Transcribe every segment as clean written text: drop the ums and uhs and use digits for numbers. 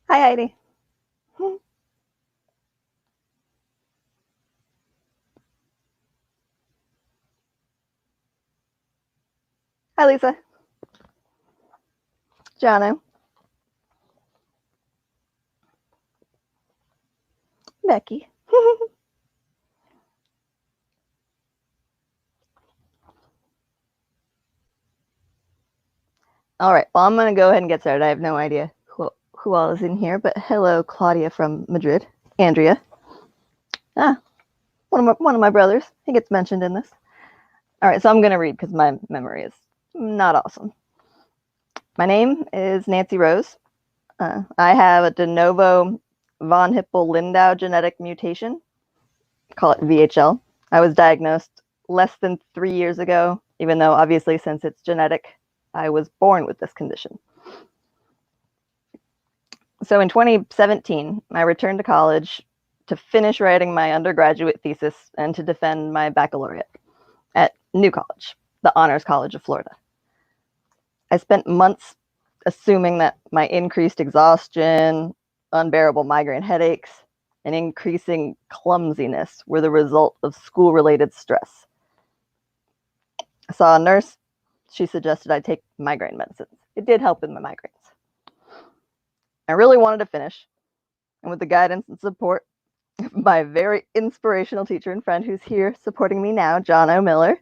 Hi, Heidi. Hi, Lisa. Jono. Becky. All right. Well, I'm going to go ahead and get started. I have no idea who all is in here, but hello, Claudia from Madrid. Andrea. Ah, one of my brothers. He gets mentioned in this. All right. So I'm going to read because my memory is not awesome. My name is Nancy Rose. I have a de novo von Hippel-Lindau genetic mutation. Call it VHL. I was diagnosed less than 3 years ago, even though obviously since it's genetic, I was born with this condition. So in 2017, I returned to college to finish writing my undergraduate thesis and to defend my baccalaureate at New College, the Honors College of Florida. I spent months assuming that my increased exhaustion, unbearable migraine headaches, and increasing clumsiness were the result of school-related stress. I saw a nurse. She suggested I take migraine medicines. It did help with my migraines. I really wanted to finish, and with the guidance and support of my very inspirational teacher and friend who's here supporting me now, John O. Miller,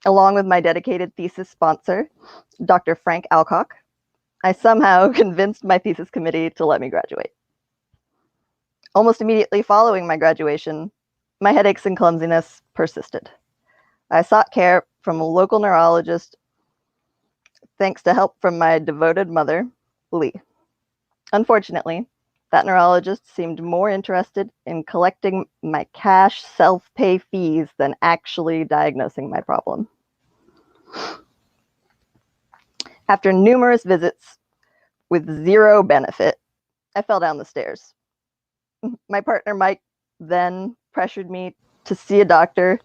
along with my dedicated thesis sponsor, Dr. Frank Alcock, I somehow convinced my thesis committee to let me graduate. Almost immediately following my graduation, my headaches and clumsiness persisted. I sought care from a local neurologist thanks to help from my devoted mother, Lee. Unfortunately, that neurologist seemed more interested in collecting my cash self-pay fees than actually diagnosing my problem. After numerous visits with zero benefit, I fell down the stairs. My partner, Mike, then pressured me to see a doctor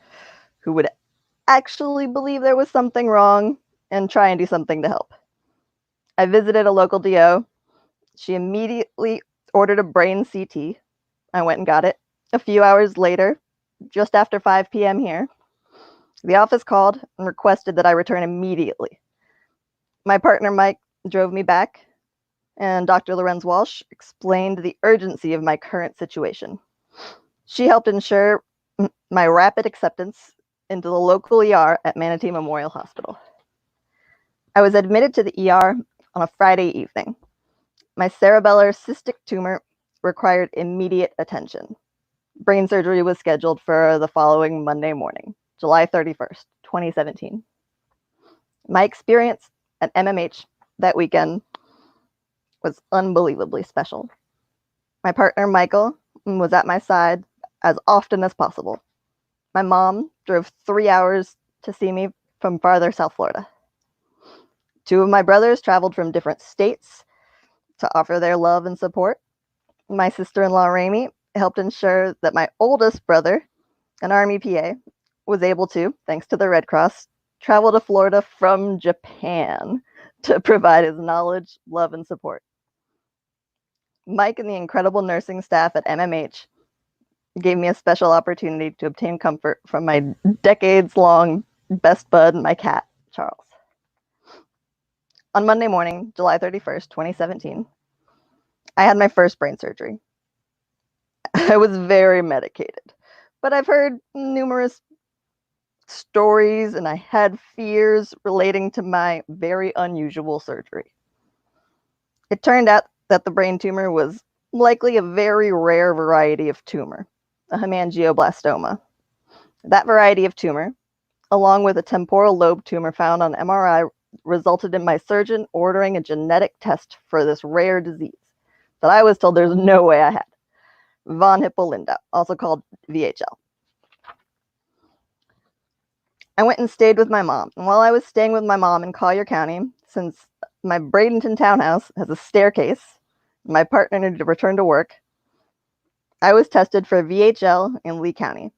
who would actually believe there was something wrong and try and do something to help. I visited a local DO. She immediately ordered a brain CT. I went and got it. A few hours later, just after 5 p.m. here, the office called and requested that I return immediately. My partner, Mike, drove me back, and Dr. Lorenz Walsh explained the urgency of my current situation. She helped ensure my rapid acceptance into the local ER at Manatee Memorial Hospital. I was admitted to the ER on a Friday evening. My cerebellar cystic tumor required immediate attention. Brain surgery was scheduled for the following Monday morning, July 31st, 2017. My experience at MMH that weekend was unbelievably special. My partner, Michael, was at my side as often as possible. My mom drove 3 hours to see me from farther South Florida. 2 of my brothers traveled from different states to offer their love and support. My sister-in-law, Rami, helped ensure that my oldest brother, an Army PA, was able to, thanks to the Red Cross, travel to Florida from Japan to provide his knowledge, love, and support. Mike and the incredible nursing staff at MMH gave me a special opportunity to obtain comfort from my decades-long best bud, my cat, Charles. On Monday morning, July 31st, 2017, I had my first brain surgery. I was very medicated, but I've heard numerous stories and I had fears relating to my very unusual surgery. It turned out that the brain tumor was likely a very rare variety of tumor, a hemangioblastoma. That variety of tumor, along with a temporal lobe tumor found on MRI, resulted in my surgeon ordering a genetic test for this rare disease that I was told there's no way I had. Von Hippel-Lindau, also called VHL. I went and stayed with my mom. And while I was staying with my mom in Collier County, since my Bradenton townhouse has a staircase, my partner needed to return to work, I was tested for VHL in Lee County.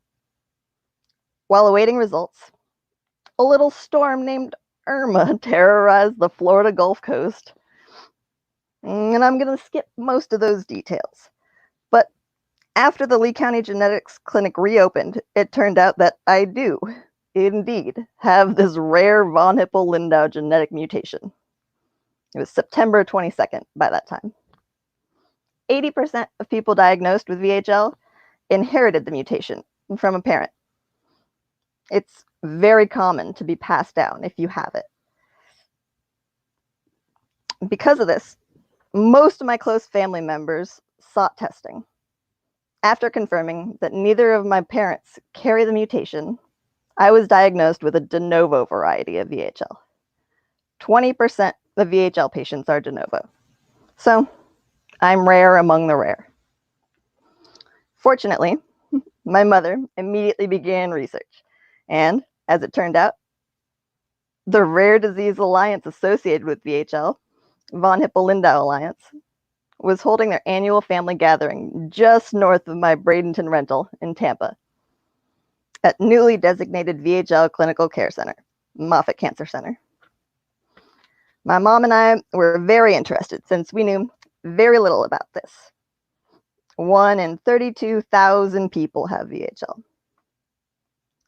While awaiting results, a little storm named Irma terrorized the Florida Gulf Coast. and I'm going to skip most of those details. But after the Lee County Genetics Clinic reopened, it turned out that I do, indeed, have this rare von Hippel-Lindau genetic mutation. It was September 22nd by that time. 80% of people diagnosed with VHL inherited the mutation from a parent. It's very common to be passed down if you have it. Because of this, most of my close family members sought testing. After confirming that neither of my parents carry the mutation, I was diagnosed with a de novo variety of VHL. 20% of VHL patients are de novo. So I'm rare among the rare. Fortunately, my mother immediately began research, and as it turned out, the Rare Disease Alliance associated with VHL, von Hippel-Lindau Alliance, was holding their annual family gathering just north of my Bradenton rental in Tampa at newly designated VHL Clinical Care Center, Moffitt Cancer Center. My mom and I were very interested since we knew very little about this. 1 in 32,000 people have VHL.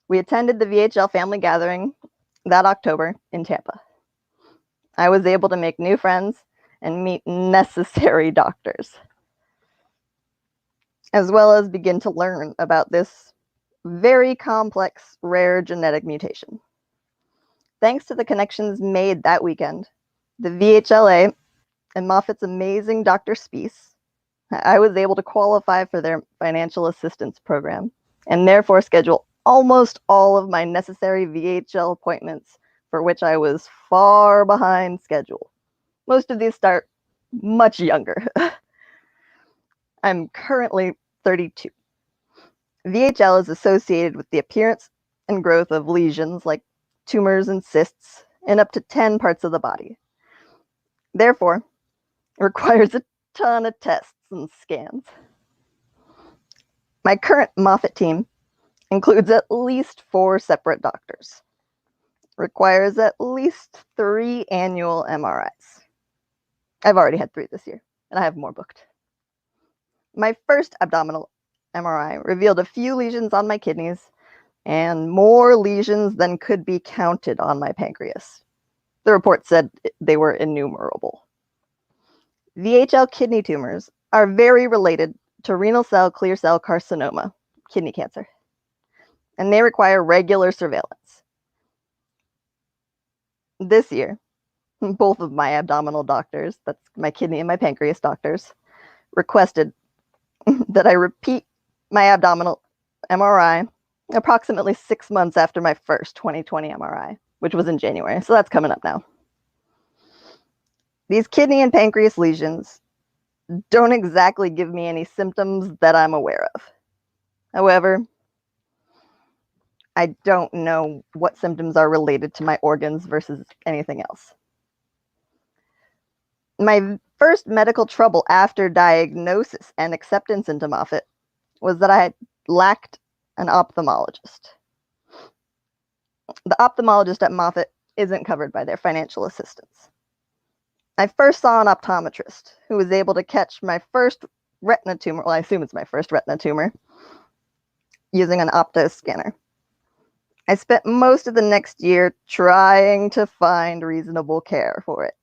We attended the VHL family gathering that October in Tampa. I was able to make new friends and meet necessary doctors, as well as begin to learn about this very complex, rare genetic mutation. Thanks to the connections made that weekend, the VHLA and Moffitt's amazing Dr. Spees, I was able to qualify for their financial assistance program and therefore schedule almost all of my necessary VHL appointments for which I was far behind schedule. Most of these start much younger. I'm currently 32. VHL is associated with the appearance and growth of lesions like tumors and cysts in up to 10 parts of the body. Therefore, it requires a ton of tests and scans. My current Moffitt team includes at least 4 separate doctors. Requires at least 3 annual MRIs. I've already had 3 this year, and I have more booked. My first abdominal MRI revealed a few lesions on my kidneys and more lesions than could be counted on my pancreas. The report said they were innumerable. VHL kidney tumors are very related to renal cell clear cell carcinoma, kidney cancer, and they require regular surveillance. This year, both of my abdominal doctors, that's my kidney and my pancreas doctors, requested that I repeat my abdominal MRI approximately 6 months after my first 2020 MRI, which was in January, so that's coming up now. These kidney and pancreas lesions don't exactly give me any symptoms that I'm aware of. However, I don't know what symptoms are related to my organs versus anything else. My first medical trouble after diagnosis and acceptance into Moffitt was that I lacked an ophthalmologist. The ophthalmologist at Moffitt isn't covered by their financial assistance. I first saw an optometrist who was able to catch my first retina tumor, well, I assume it's my first retina tumor, using an opto scanner. I spent most of the next year trying to find reasonable care for it.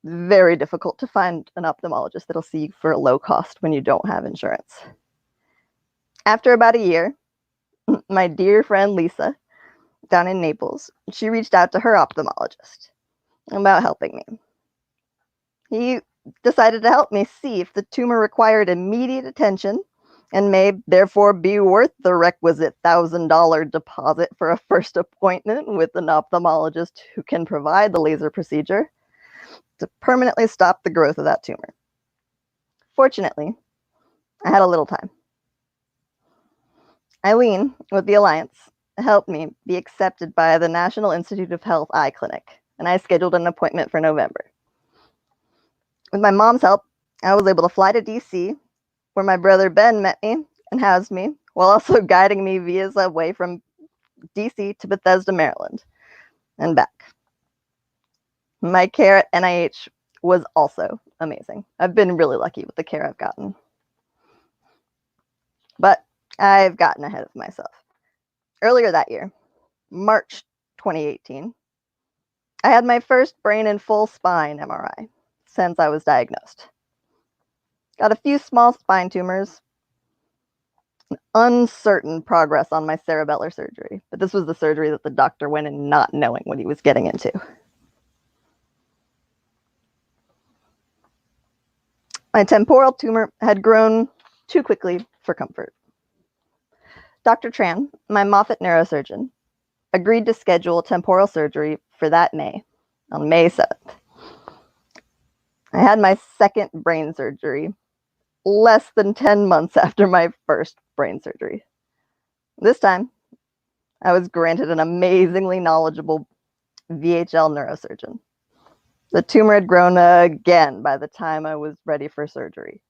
Very difficult to find an ophthalmologist that'll see you for a low cost when you don't have insurance. After about a year, my dear friend Lisa, down in Naples, she reached out to her ophthalmologist about helping me. He decided to help me see if the tumor required immediate attention and may therefore be worth the requisite $1,000 deposit for a first appointment with an ophthalmologist who can provide the laser procedure to permanently stop the growth of that tumor. Fortunately, I had a little time. Eileen, with the Alliance, helped me be accepted by the National Institute of Health Eye Clinic, and I scheduled an appointment for November. With my mom's help, I was able to fly to DC, where my brother Ben met me and housed me, while also guiding me via subway from DC to Bethesda, Maryland, and back. My care at NIH was also amazing. I've been really lucky with the care I've gotten. But I've gotten ahead of myself. Earlier that year, March 2018, I had my first brain and full spine MRI since I was diagnosed. Got a few small spine tumors, uncertain progress on my cerebellar surgery, but this was the surgery that the doctor went in not knowing what he was getting into. My temporal tumor had grown too quickly for comfort. Dr. Tran, my Moffitt neurosurgeon, agreed to schedule temporal surgery for that May, on May 7th. I had my second brain surgery less than 10 months after my first brain surgery. This time, I was granted an amazingly knowledgeable VHL neurosurgeon. The tumor had grown again by the time I was ready for surgery.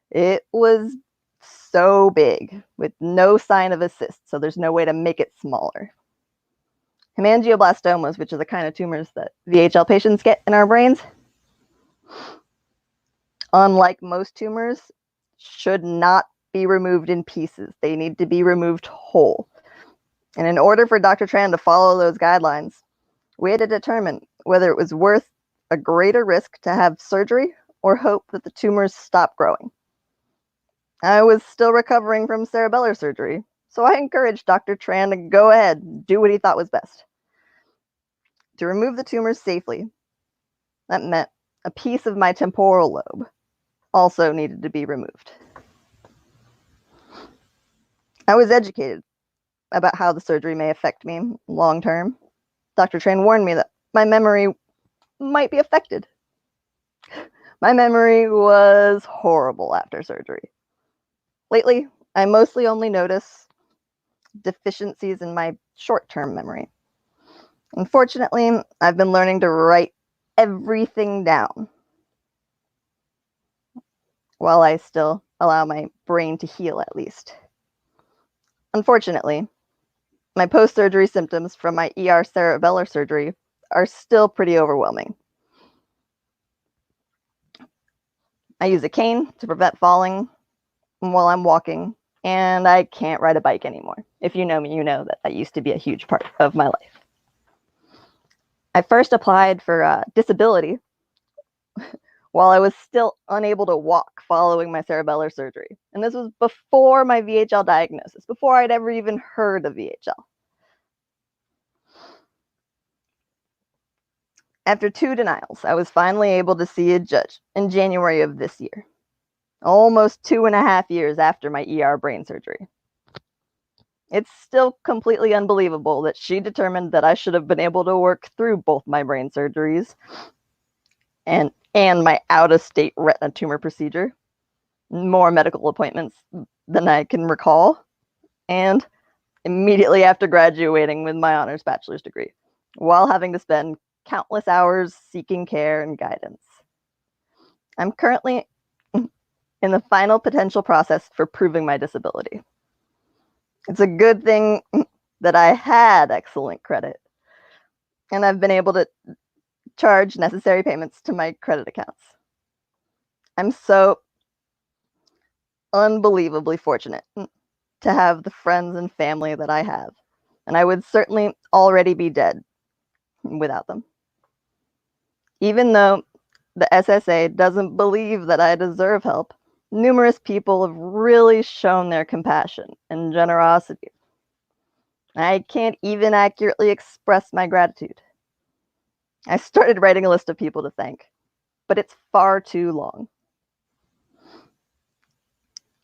It was so big, with no sign of a cyst, so there's no way to make it smaller. Hemangioblastomas, which are the kind of tumors that VHL patients get in our brains, unlike most tumors, should not be removed in pieces. They need to be removed whole. And in order for Dr. Tran to follow those guidelines, we had to determine whether it was worth a greater risk to have surgery or hope that the tumors stop growing. I was still recovering from cerebellar surgery, so I encouraged Dr. Tran to go ahead and do what he thought was best. To remove the tumors safely, that meant a piece of my temporal lobe also needed to be removed. I was educated about how the surgery may affect me long term. Dr. Tran warned me that my memory might be affected. My memory was horrible after surgery. Lately, I mostly only notice deficiencies in my short-term memory. Unfortunately, I've been learning to write everything down while I still allow my brain to heal at least. Unfortunately, my post-surgery symptoms from my ER cerebellar surgery are still pretty overwhelming. I use a cane to prevent falling while I'm walking, and I can't ride a bike anymore. If you know me, you know that that used to be a huge part of my life. I first applied for disability while I was still unable to walk following my cerebellar surgery. And this was before my VHL diagnosis, before I'd ever even heard of VHL. After 2 denials, I was finally able to see a judge in January of this year, almost 2.5 years after my ER brain surgery. It's still completely unbelievable that she determined that I should have been able to work through both my brain surgeries and my out-of-state retina tumor procedure, more medical appointments than I can recall, and immediately after graduating with my honors bachelor's degree, while having to spend countless hours seeking care and guidance. I'm currently in the final potential process for proving my disability. It's a good thing that I had excellent credit, and I've been able to charge necessary payments to my credit accounts. I'm so unbelievably fortunate to have the friends and family that I have, and I would certainly already be dead without them. Even though the SSA doesn't believe that I deserve help, numerous people have really shown their compassion and generosity. I can't even accurately express my gratitude. I started writing a list of people to thank, but it's far too long.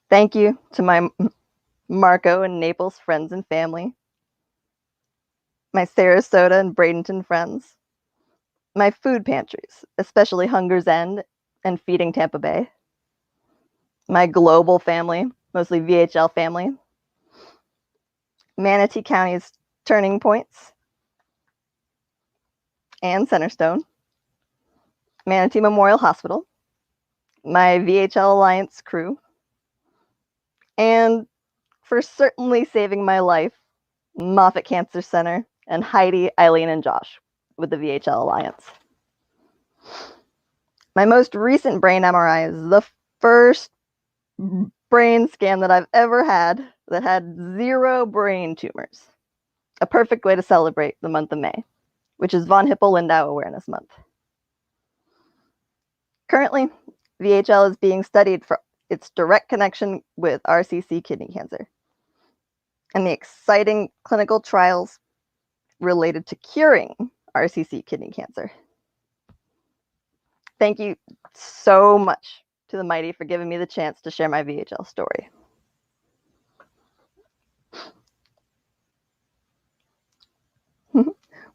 Thank you to my Marco and Naples friends and family, my Sarasota and Bradenton friends, my food pantries, especially Hunger's End and Feeding Tampa Bay, my global family, mostly VHL family, Manatee County's Turning Points and Centerstone, Manatee Memorial Hospital, my VHL Alliance crew, and for certainly saving my life, Moffitt Cancer Center and Heidi, Eileen, and Josh with the VHL Alliance. My most recent brain MRI is the first brain scan that I've ever had that had 0 brain tumors. A perfect way to celebrate the month of May, which is Von Hippel-Lindau Awareness Month. Currently, VHL is being studied for its direct connection with RCC kidney cancer and the exciting clinical trials related to curing RCC kidney cancer. Thank you so much to the Mighty for giving me the chance to share my VHL story.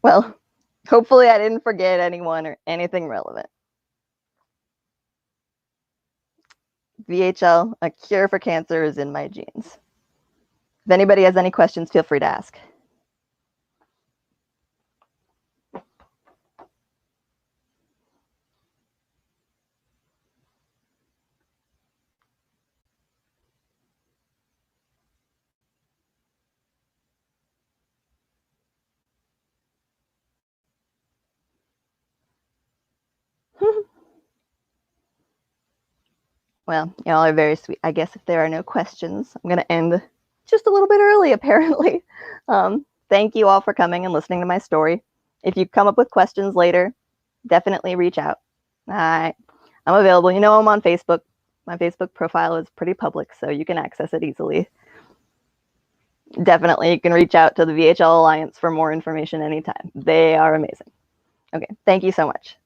Well, hopefully I didn't forget anyone or anything relevant. VHL, a cure for cancer, is in my genes. If anybody has any questions, feel free to ask. Well, y'all are very sweet. I guess if there are no questions, I'm going to end just a little bit early, apparently. Thank you all for coming and listening to my story. If you come up with questions later, definitely reach out. I'm available. You know, I'm on Facebook. My Facebook profile is pretty public, so you can access it easily. Definitely, you can reach out to the VHL Alliance for more information anytime. They are amazing. Okay, thank you so much.